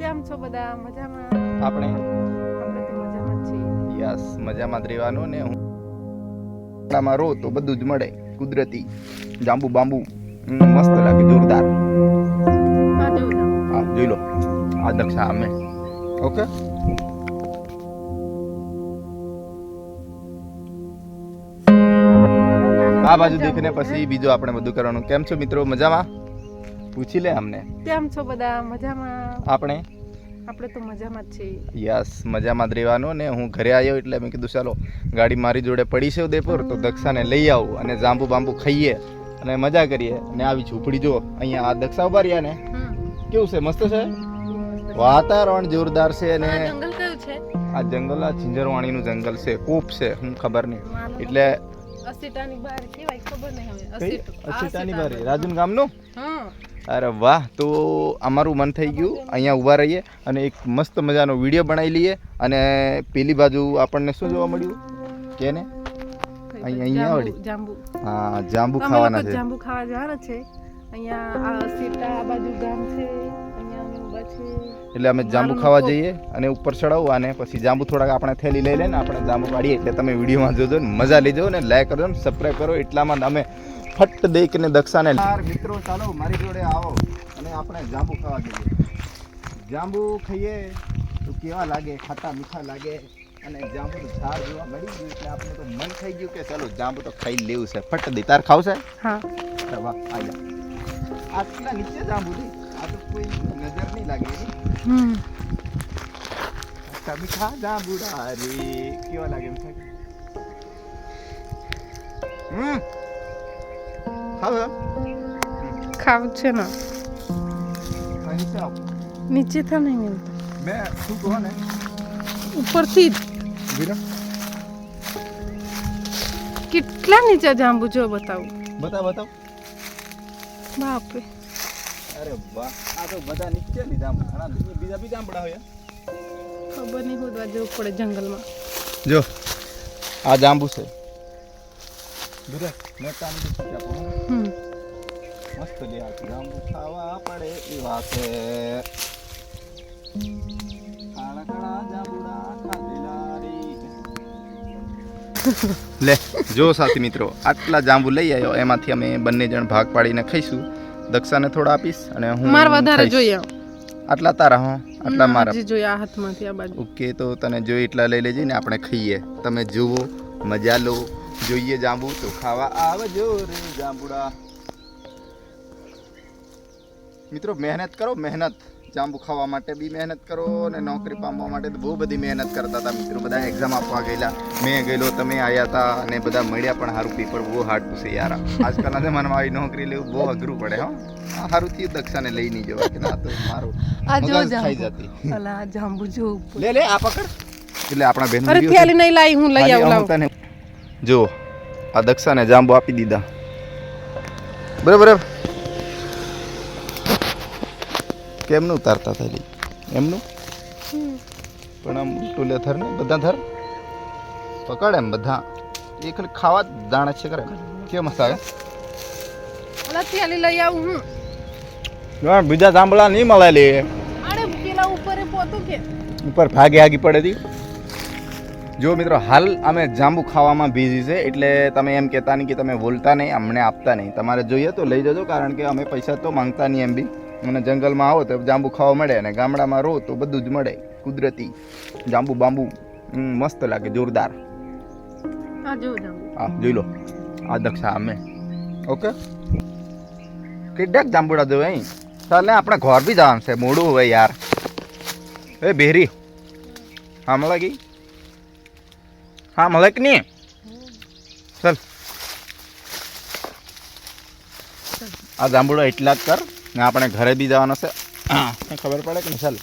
કેમ છો બધા? મજામાં? આપણે તો મજામાં જ છીએ. યસ મજામાં જ રહેવાનું ને હું ગામડામાં રહું તો બધું જ મળે કુદરતી જાંબુ બાંબુ મસ્ત લાગે જોરદાર. હા જોઉં જાઉં. હા જોઈ લો આ દક્ષા અમે ઓકે. આ બાજુ દેખીને પછી બીજું આપણે બધું કરવાનું. કેમ છો મિત્રો? મજામાં? પૂછી લે અમને. કેમ છો બધા? મજામાં? આપણે તો મજામાં જ છીએ. યસ મજામાં જ રહેવાનું ને હું ઘરે આવ્યો એટલે મેં કીધું ચાલો ગાડી મારી જોડે પડી છે ઉદયપુર તો દક્ષાને લઈ આવું અને જાંબુ બાંબુ ખાઈએ અને મજા કરીએ. અને આવી ઝૂંપડી જો અહીંયા આ દક્ષા ઉભા રહ્યા ને કેવું છે? મસ્ત છે, વાતાવરણ જોરદાર છે. અને જંગલ કયું છે? આ જંગલ આ ઝિંઝરવાણીનું જંગલ છે, કૂપ છે, હું ખબર નહીં. એટલે અસીટાની બાર કેવાય ખબર નહીં હવે. અસીટાની બારી રાજન ગામનું. હા અરે વાહ! તો અમારું મન થઈ ગયું અહીંયા ઊભા રહીએ અને એક મસ્ત મજાનો વિડીયો બનાવી લઈએ. અને પેલી બાજુ આપણને શું જોવા મળ્યું કે ને અહીંયા વળી જાંબુ. હા જાંબુ ખાવાના છે. જાંબુ ખાવા જવાના છે. અહીંયા આ અસીટા આ બાજુ ગામ છે, અહીંયા અમે ઊભા છે. એટલે અમે જાંબુ ખાવા જઈએ અને ઉપર ચડાવવા અને પછી જાંબુ થોડાક આપણે થેલી લઈ લઈને આપણે જાંબુ કાઢીએ. એટલે તમે વિડીયોમાં જોજો ને મજા લેજો ને લાઈક કરજો ને સબસ્ક્રાઈબ કરો. એટલામાં અમે ફટ દઈને દક્ષાને મિત્રો ચાલો મારી જોડે આવો અને આપણે જાંબુ ખાવા જઈએ. જાંબુ ખાઈએ તો કેવા લાગે? ખાટા મીઠા લાગે. અને જાંબુનું ઝાડ જોવા મળી ગયું એટલે આપણે તો મન થઈ ગયું કે ચાલો જાંબુ તો ખાઈ લેવું છે. ફટ દઈ તાર ખાવશે? હા વાહ આયા આટલા નીચે જાંબુ છે. આ તો કોઈ નજર નહીં લાગે. ખાટા મીઠા જાંબુડા રે કેવા લાગે? મીઠા ખાવું છે ને નીચે આવ. નીચે તો નહીં મિલતા, મેં શું કહો ને ઉપરથી જ. કેટલા નીચે જાંબુ જો બતાવું. બતાવ બતાવ. બાપરે અરે વાહ! આ તો બધા નીચે ની જાંબુ. ઘણા બીજા બી જાંબુડા હોય. ખબર નહીં હોદવા જવું પડે જંગલમાં. જો આ જાંબુ છે. મસ્ત લે આ જાંબુ ખાવા પડે એ વાતે. કાળા કાળા જાંબુડા ખાધેલા રે. લે જો સાથી મિત્રો આટલા જાંબુ લઈ આવ્યો. એમાંથી અમે બંને જણ ભાગ પાડીને ખાઈશું. દક્ષાને થોડા આપીશ અને હું માર વધારે જોઈએ. આટલા તારા હો આટલા મારા. જે જોઈએ આ હાથમાંથી આ બાજુ. ઓકે તો તને જોઈ એટલા લઈ લેજે ને આપણે ખાઈએ. તમે જુઓ મજા લો. જોઈએ જાંબુ તો ખાવા આવજો રે જાંબુડા. મિત્રો મહેનત કરો મહેનત. જાંબુ ખાવા માટે બી મહેનત કરો અને નોકરી પામવા માટે તો બહુ બધી મહેનત કરતા હતા મિત્રો. બધા એક્ઝામ આપવા ગયેલા, મેં ગયેલો, તમે આવ્યા હતા અને બધા મળ્યા પણ સારું. પેપર બહુ હાર્ડ પૂછે યાર. આજકાલના જમાનામાં આવી નોકરી લેવું બહુ અઘરું પડે. હા આ સારું થયું દક્ષાને લઈ નહીં જવા કે ના તો મારું મગજ ખાઈ જતી. અલા જાંબુ જો લે લે આ પકડ. એટલે આપણા બેન અરે થેલી નહીં લાવી, હું લઈ આવું. જો આ દક્ષાને જાંબુ આપી દીધા બરાબર. કેમનું ઉતારતા થયેલી એમનું પણ આમ ઉલટું લે થર ને બધા થર પકડ એમ બધા. એ ખાલી ખાવા જ દાણે છે કરે. કેમ મસ્ત આવે? અલા થેલી લઈ આવું હું. બીજા જાંબળા નહીં મળે લે. અરે પેલા ઉપર પોતું કે ઉપર ભાગી આગી પડે હતી. જો મિત્રો હાલ અમે જાંબુ ખાવામાં બિઝી છે એટલે તમે એમ કહેતા નહીં કે તમે બોલતા નહીં, અમને આપતા નહીં. તમારે જોઈએ તો લઈ જજો કારણ કે અમે પૈસા તો માંગતા નહીં એમ બી. અને જંગલમાં આવો તો જાંબુ ખાવા મળે અને ગામડામાં રહો તો બધું જ મળે કુદરતી જાંબુ બાંબુ મસ્ત લાગે જોરદાર. હા જો જાંબુ. હા જોઈ લો આ દક્ષા અમે ઓકે. કેટલાક જાંબુડા જો અહીં ચાલ ને આપણે ઘર બી જવાનું છે. મોડું હોય યાર. એ બેરી હા મળે ગઈ. હા મળે કે નહીં? ચાલ આ જાંબુડા એટલા જ કર ને આપણે ઘરે બી જવાનો છે. ખબર પડે કે નહીં? ચાલ